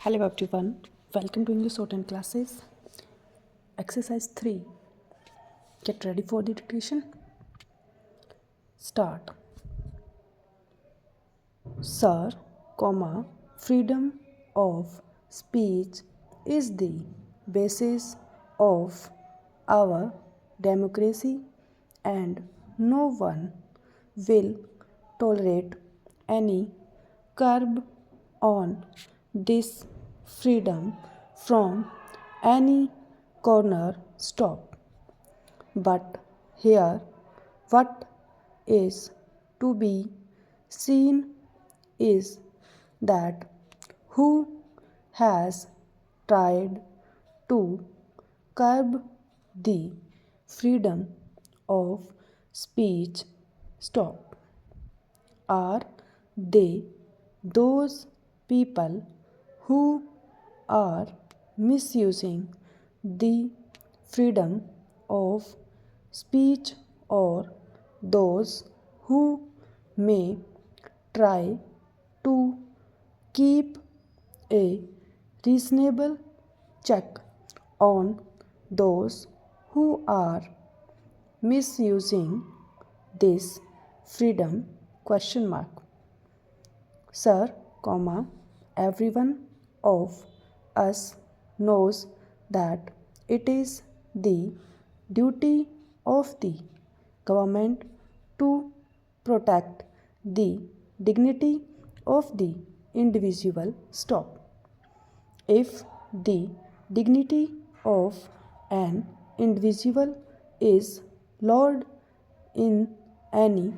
Hello everyone, welcome to English Shorthand classes. Exercise 3. Get ready for the dictation. Start. Sir, freedom of speech is the basis of our democracy and no one will tolerate any curb on this freedom from any corner stop. But here, what is to be seen is that who has tried to curb the freedom of speech stop? Are they those people who are misusing the freedom of speech, or those who may try to keep a reasonable check on those who are misusing this freedom? Question mark. Sir, everyone of us knows that it is the duty of the government to protect the dignity of the individual. Stop. If the dignity of an individual is lowered in any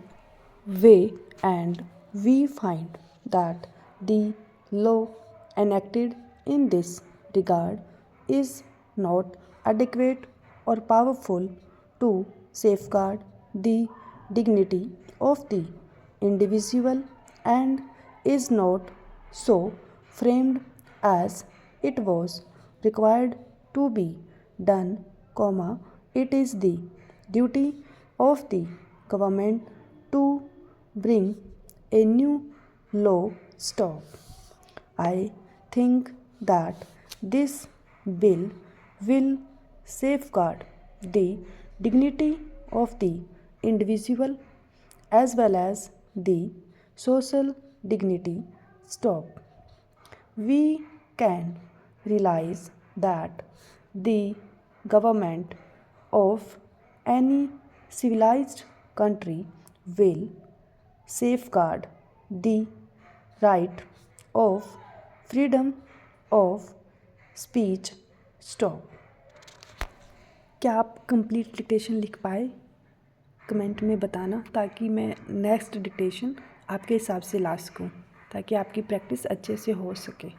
way and we find that the law enacted in this regard is not adequate or powerful to safeguard the dignity of the individual and is not so framed as it was required to be done, it is the duty of the government to bring a new law. Stop. I think that this bill will safeguard the dignity of the individual as well as the social dignity. Stop. We can realize that the government of any civilized country will safeguard the right of freedom of speech. Stop. क्या आप complete dictation लिख पाए? Comment में बताना ताकि मैं next dictation आपके हिसाब से ला सकूं, ताकि आपकी प्रैक्टिस अच्छे से हो सके.